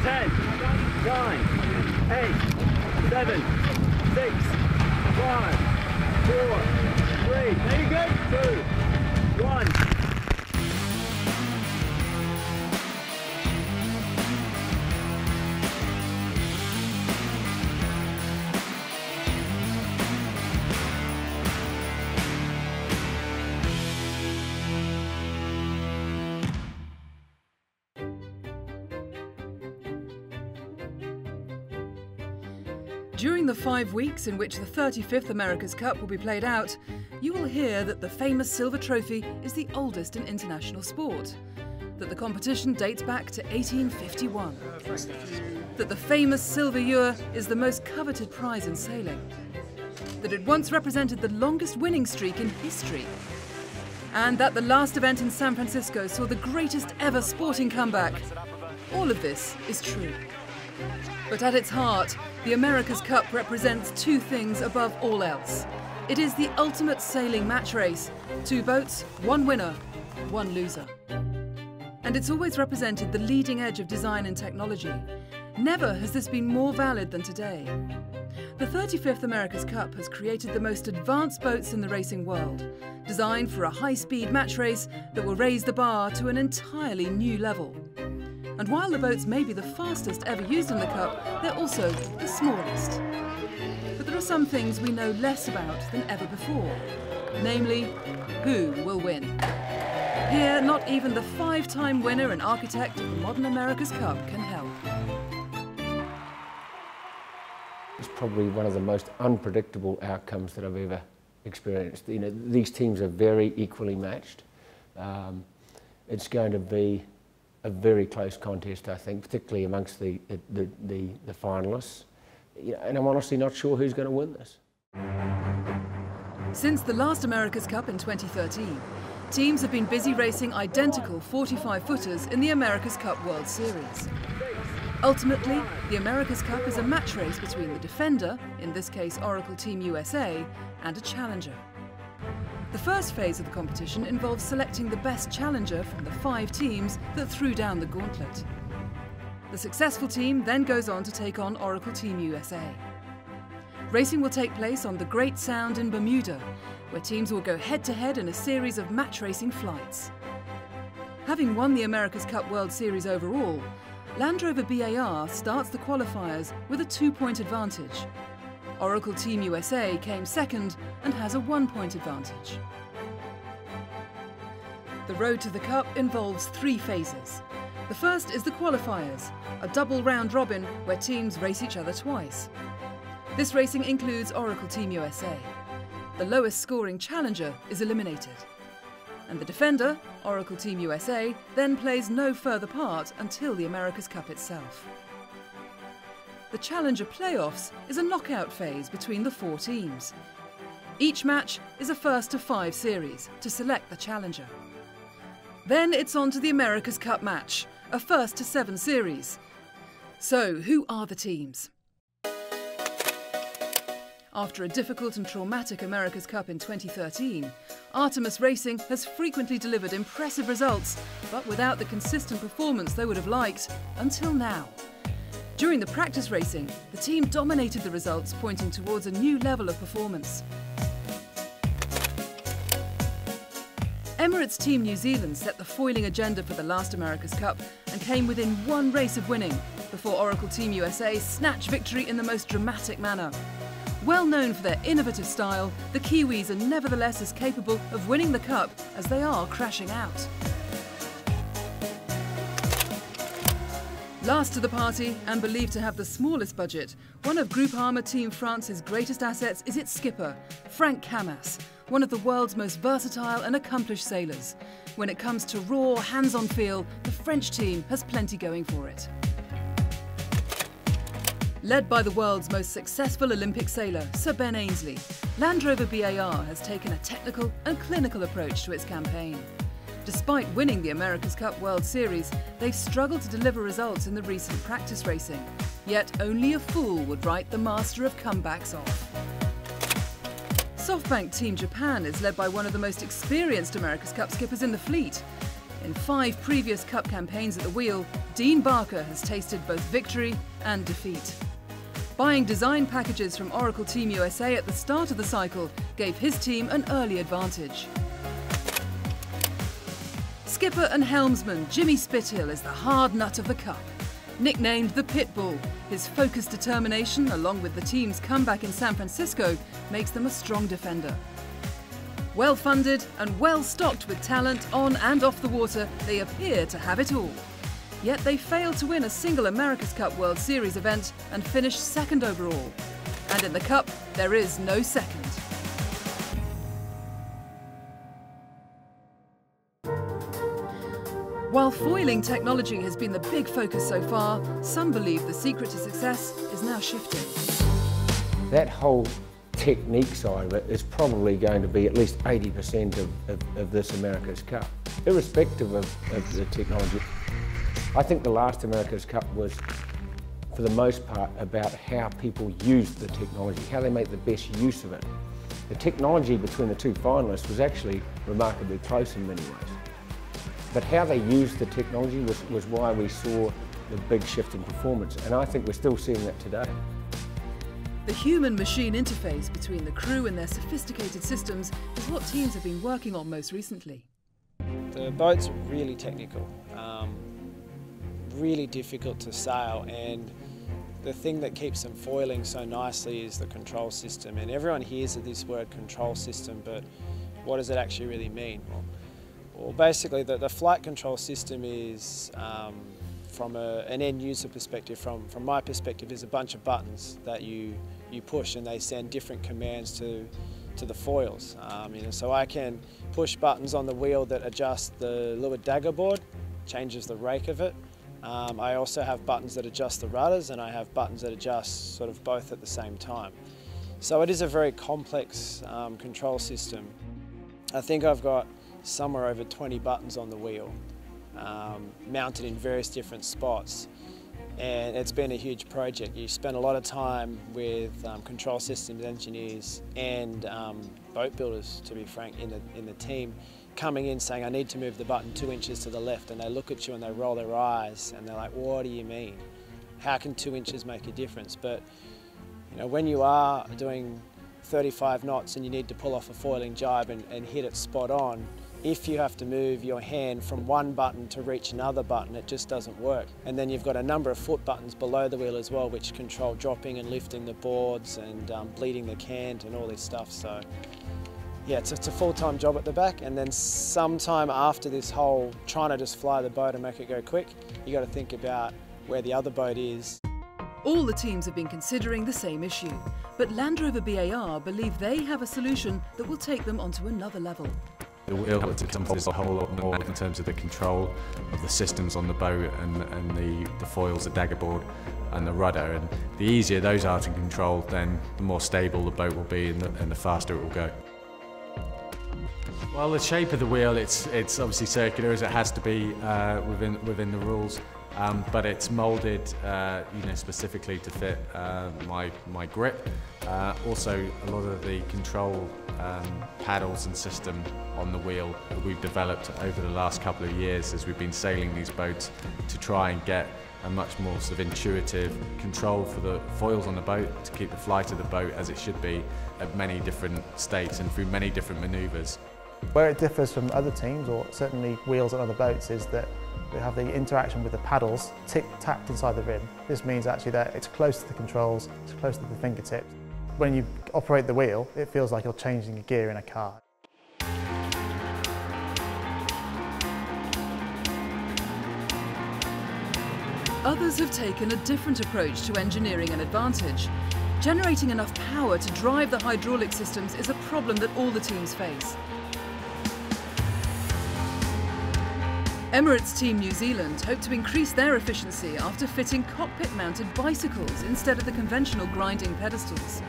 10, 9, 8, 7, 6, 5, 4, 3, there you go, 2, 1. During the 5 weeks in which the 35th America's Cup will be played out, you will hear that the famous silver trophy is the oldest in international sport, that the competition dates back to 1851, that the famous silver ewer is the most coveted prize in sailing, that it once represented the longest winning streak in history, and that the last event in San Francisco saw the greatest ever sporting comeback. All of this is true. But at its heart, the America's Cup represents two things above all else. It is the ultimate sailing match race. 2 boats, 1 winner, 1 loser. And it's always represented the leading edge of design and technology. Never has this been more valid than today. The 35th America's Cup has created the most advanced boats in the racing world, designed for a high-speed match race that will raise the bar to an entirely new level. And while the boats may be the fastest ever used in the Cup, they're also the smallest. But there are some things we know less about than ever before, namely, who will win. Here, not even the 5-time winner and architect of the modern America's Cup can help. It's probably one of the most unpredictable outcomes that I've ever experienced. You know, these teams are very equally matched. It's going to be a very close contest, I think, particularly amongst the finalists. You know, and I'm honestly not sure who's going to win this. Since the last America's Cup in 2013, teams have been busy racing identical 45-footers in the America's Cup World Series. Ultimately, the America's Cup is a match race between the defender, in this case Oracle Team USA, and a challenger. The first phase of the competition involves selecting the best challenger from the 5 teams that threw down the gauntlet. The successful team then goes on to take on Oracle Team USA. Racing will take place on the Great Sound in Bermuda, where teams will go head-to-head in a series of match racing flights. Having won the America's Cup World Series overall, Land Rover BAR starts the qualifiers with a 2-point advantage. Oracle Team USA came second and has a 1-point advantage. The road to the Cup involves 3 phases. The first is the qualifiers, a double round robin where teams race each other twice. This racing includes Oracle Team USA. The lowest scoring challenger is eliminated. And the defender, Oracle Team USA, then plays no further part until the America's Cup itself. The Challenger Playoffs is a knockout phase between the 4 teams. Each match is a 1-to-5 series to select the challenger. Then it's on to the America's Cup match, a 1-to-7 series. So, who are the teams? After a difficult and traumatic America's Cup in 2013, Artemis Racing has frequently delivered impressive results, but without the consistent performance they would have liked, until now. During the practice racing, the team dominated the results, pointing towards a new level of performance. Emirates Team New Zealand set the foiling agenda for the last America's Cup and came within 1 race of winning, before Oracle Team USA snatched victory in the most dramatic manner. Well known for their innovative style, the Kiwis are nevertheless as capable of winning the Cup as they are crashing out. Last to the party, and believed to have the smallest budget, one of Groupama Team France's greatest assets is its skipper, Franck Camas, one of the world's most versatile and accomplished sailors. When it comes to raw, hands-on feel, the French team has plenty going for it. Led by the world's most successful Olympic sailor, Sir Ben Ainslie, Land Rover BAR has taken a technical and clinical approach to its campaign. Despite winning the America's Cup World Series, they've struggled to deliver results in the recent practice racing. Yet only a fool would write the master of comebacks off. SoftBank Team Japan is led by one of the most experienced America's Cup skippers in the fleet. In 5 previous Cup campaigns at the wheel, Dean Barker has tasted both victory and defeat. Buying design packages from Oracle Team USA at the start of the cycle gave his team an early advantage. Skipper and helmsman Jimmy Spithill is the hard nut of the Cup. Nicknamed the Pitbull, his focused determination along with the team's comeback in San Francisco makes them a strong defender. Well funded and well stocked with talent on and off the water, they appear to have it all. Yet they failed to win a single America's Cup World Series event and finished second overall. And in the Cup, there is no second. While foiling technology has been the big focus so far, some believe the secret to success is now shifting. That whole technique side of it is probably going to be at least 80% of this America's Cup, irrespective of the technology. I think the last America's Cup was, for the most part, about how people use the technology, how they make the best use of it. The technology between the 2 finalists was actually remarkably close in many ways. But how they used the technology was why we saw the big shift in performance, and I think we're still seeing that today. The human-machine interface between the crew and their sophisticated systems is what teams have been working on most recently. The boats are really technical, really difficult to sail, and the thing that keeps them foiling so nicely is the control system. And everyone hears of this word control system, but what does it actually really mean? Well, basically the flight control system is, from an end user perspective, from my perspective, is a bunch of buttons that you push and they send different commands to the foils. So I can push buttons on the wheel that adjust the leeward dagger board, changes the rake of it. I also have buttons that adjust the rudders, and I have buttons that adjust sort of both at the same time. So it is a very complex control system. I think I've got somewhere over 20 buttons on the wheel, mounted in various different spots. And it's been a huge project. You spend a lot of time with control systems engineers and boat builders, to be frank, in the team, coming in saying, I need to move the button 2 inches to the left, and they look at you and they roll their eyes and they're like, what do you mean? How can 2 inches make a difference? But when you are doing 35 knots and you need to pull off a foiling jibe and hit it spot on, if you have to move your hand from one button to reach another button, it just doesn't work. And then you've got a number of foot buttons below the wheel as well, which control dropping and lifting the boards and bleeding the cant and all this stuff. So yeah, it's a full-time job at the back. And then sometime after this whole trying to just fly the boat and make it go quick, you got to think about where the other boat is. All the teams have been considering the same issue, but Land Rover BAR believe they have a solution that will take them onto another level. The wheel encompasses a whole lot more in terms of the control of the systems on the boat and the foils, the dagger board and the rudder. And the easier those are to control, then the more stable the boat will be and the faster it will go. Well, the shape of the wheel, it's obviously circular as it has to be within the rules. But it's moulded, specifically to fit my grip. Also, a lot of the control paddles and system on the wheel that we've developed over the last couple of years as we've been sailing these boats to try and get a much more sort of intuitive control for the foils on the boat to keep the flight of the boat as it should be at many different states and through many different manoeuvres. Where it differs from other teams, or certainly wheels on other boats, is that we have the interaction with the paddles tacked inside the rib. This means actually that it's close to the controls, it's close to the fingertips. When you operate the wheel, it feels like you're changing a gear in a car. Others have taken a different approach to engineering an advantage. Generating enough power to drive the hydraulic systems is a problem that all the teams face. Emirates Team New Zealand hope to increase their efficiency after fitting cockpit-mounted bicycles instead of the conventional grinding pedestals.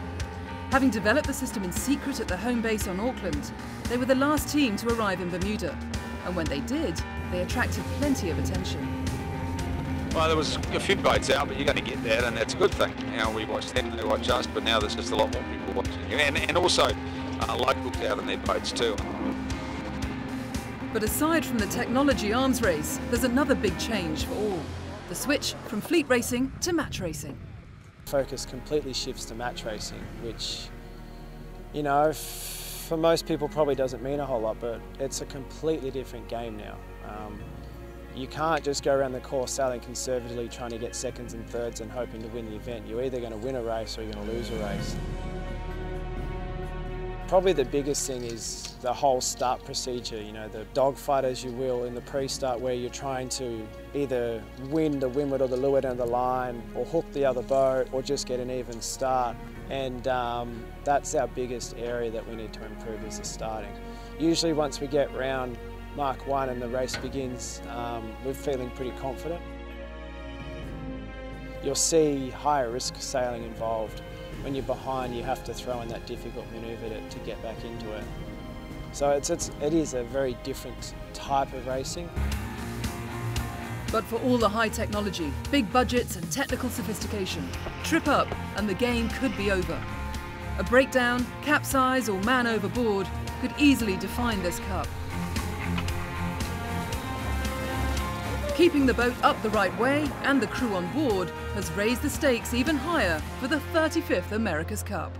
Having developed the system in secret at their home base on Auckland, they were the last team to arrive in Bermuda. And when they did, they attracted plenty of attention. Well, there was a few boats out, but you're going to get that, and that's a good thing. We watched them, they watch us, but now there's just a lot more people watching you, and also locals out in their boats too. But aside from the technology arms race, there's another big change for all. The switch from fleet racing to match racing. Focus completely shifts to match racing, which, you know, for most people probably doesn't mean a whole lot, but it's a completely different game now. You can't just go around the course sailing conservatively trying to get seconds and thirds and hoping to win the event. You're either going to win a race or you're going to lose a race. Probably the biggest thing is the whole start procedure, you know, the dogfight, as you will, in the pre-start, where you're trying to either win the windward or the leeward end of the line, or hook the other boat, or just get an even start. And that's our biggest area that we need to improve, is the starting. Usually once we get round Mark 1 and the race begins, we're feeling pretty confident. You'll see higher risk sailing involved. When you're behind, you have to throw in that difficult manoeuvre to get back into it. So it is a very different type of racing. But for all the high technology, big budgets and technical sophistication, trip up and the game could be over. A breakdown, capsize or man overboard could easily define this cup. Keeping the boat up the right way and the crew on board has raised the stakes even higher for the 35th America's Cup.